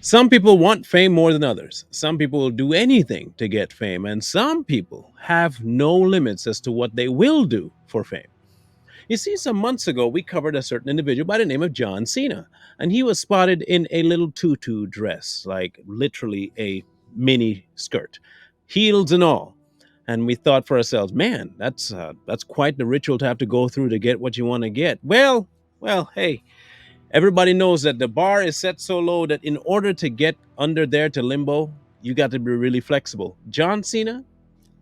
Some people want fame more than others. Some people will do anything to get fame, and some people have no limits as to what they will do for fame. You see, some months ago, we covered a certain individual by the name of John Cena, and he was spotted in a little tutu dress, like literally a mini skirt, heels and all. And we thought for ourselves, man, that's quite the ritual to have to go through to get what you want to get. Well, hey, everybody knows that the bar is set so low that in order to get under there to limbo, you got to be really flexible. John Cena,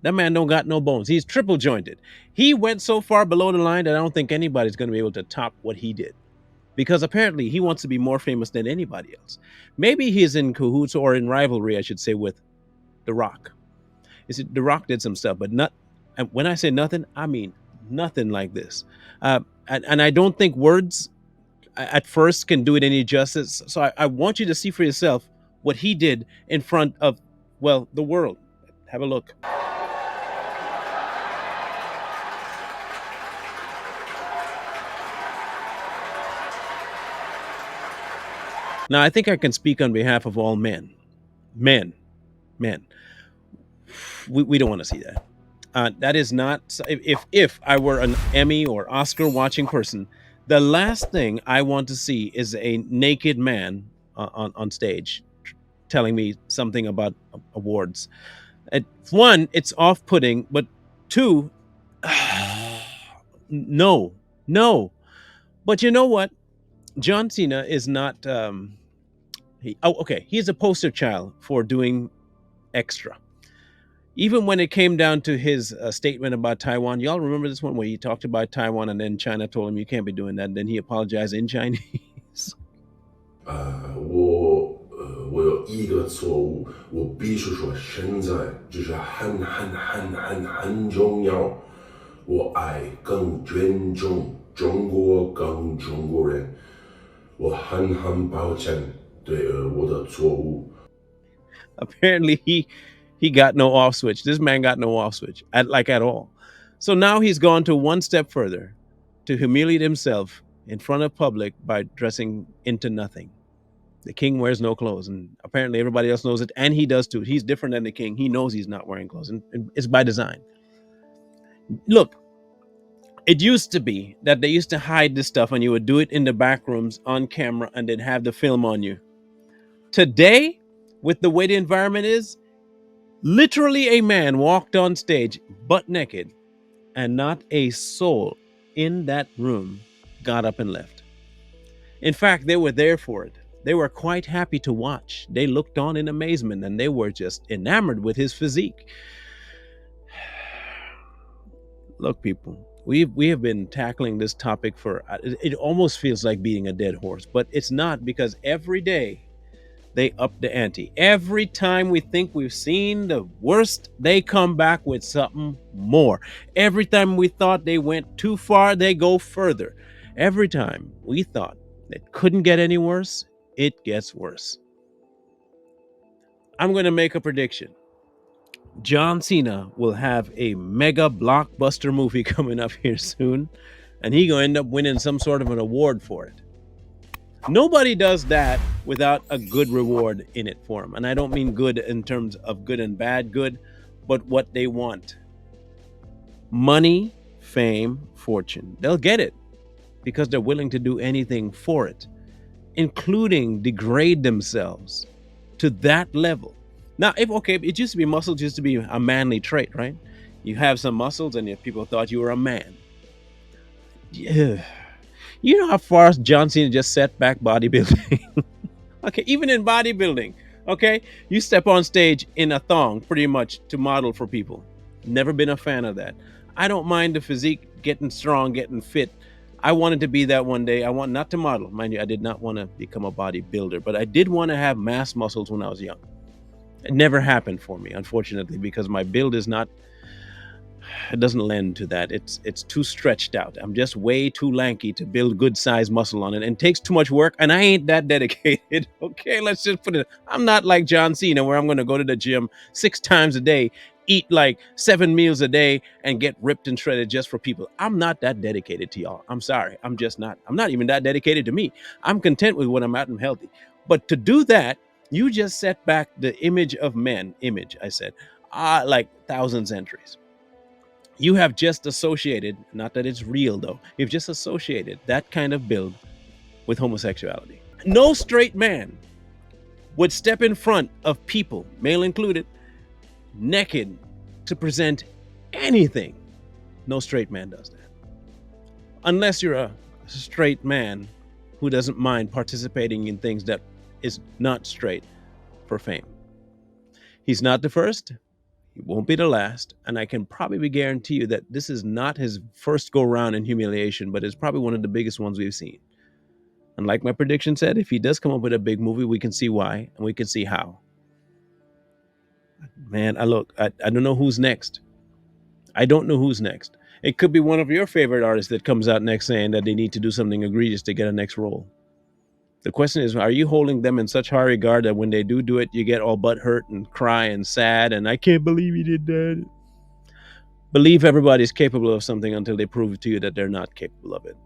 that man don't got no bones. He's triple jointed. He went so far below the line that I don't think anybody's going to be able to top what he did. Because apparently he wants to be more famous than anybody else. Maybe he's in cahoots or in rivalry, I should say, with The Rock. You see, The Rock did some stuff, but not. And when I say nothing, I mean nothing like this. And I don't think words at first can do it any justice. So I want you to see for yourself what he did in front of, well, the world. Have a look. Now, I think I can speak on behalf of all men. Men, men. We don't want to see that. That is not. If I were an Emmy or Oscar watching person, the last thing I want to see is a naked man on stage telling me something about awards. One, it's off putting, but two, no, no. But you know what? John Cena is not. Okay, he's a poster child for doing extra. Even when it came down to his statement about Taiwan, y'all remember this one where he talked about Taiwan and then China told him you can't be doing that. And then he apologized in Chinese. 我有一个错误，我必须说，现在就是很重要。我爱更尊重中国，更中国人。我很抱歉对我的错误。Apparently, he got no off switch. This man got no off switch at all. So now he's gone to one step further to humiliate himself in front of public by dressing into nothing. The king wears no clothes, and apparently everybody else knows it, and he does too. He's different than the king. He knows he's not wearing clothes, and it's by design. Look, it used to be that they used to hide this stuff, and you would do it in the back rooms on camera, and then have the film on you. Today, with the way the environment is, literally a man walked on stage butt naked, and not a soul in that room got up and left. In fact, they were there for it. They were quite happy to watch. They looked on in amazement and they were just enamored with his physique. Look, people, we have been tackling this topic for it almost feels like beating a dead horse, but it's not, because every day they up the ante. Every time we think we've seen the worst, they come back with something more. Every time we thought they went too far, they go further. Every time we thought it couldn't get any worse, it gets worse. I'm going to make a prediction. John Cena will have a mega blockbuster movie coming up here soon, and he's going to end up winning some sort of an award for it. Nobody does that without a good reward in it for them. And I don't mean good in terms of good and bad good, but what they want. Money, fame, fortune. They'll get it because they're willing to do anything for it, including degrade themselves to that level. Now, it used to be muscles used to be a manly trait, right? You have some muscles and people thought you were a man. Yeah. You know how far John Cena just set back bodybuilding? Okay, even in bodybuilding, okay? You step on stage in a thong pretty much to model for people. Never been a fan of that. I don't mind the physique, getting strong, getting fit. I wanted to be that one day. I want not to model. Mind you, I did not want to become a bodybuilder, but I did want to have mass muscles when I was young. It never happened for me, unfortunately, because my build is not, it doesn't lend to that. It's too stretched out. I'm just way too lanky to build good size muscle on it, and it takes too much work, and I ain't that dedicated. Okay, let's just put it, I'm not like John Cena where I'm going to go to the gym 6 times a day, eat like 7 meals a day, and get ripped and shredded just for people. I'm not that dedicated to y'all. I'm sorry. I'm not even that dedicated to me. I'm content with what I'm at and healthy. But to do that, You just set back the image of men, image, I said, like thousands entries. You have just associated, not that it's real though, you've just associated that kind of build with homosexuality. No straight man would step in front of people, male included, naked to present anything. No straight man does that. Unless you're a straight man who doesn't mind participating in things that is not straight for fame. He's not the first, he won't be the last, and I can probably guarantee you that this is not his first go round in humiliation, but it's probably one of the biggest ones we've seen. And like my prediction said, if he does come up with a big movie, we can see why and we can see how. Man, I don't know who's next. I don't know who's next. It could be one of your favorite artists that comes out next saying that they need to do something egregious to get a next role. The question is, are you holding them in such high regard that when they do it, you get all butt hurt and cry and sad and I can't believe he did that? Believe everybody's capable of something until they prove to you that they're not capable of it.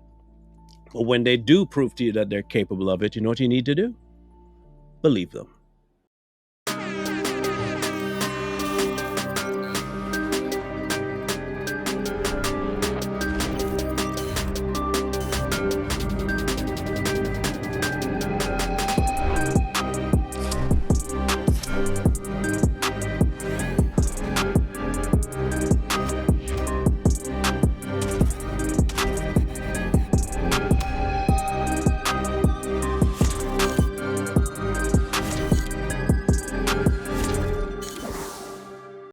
But when they do prove to you that they're capable of it, you know what you need to do? Believe them.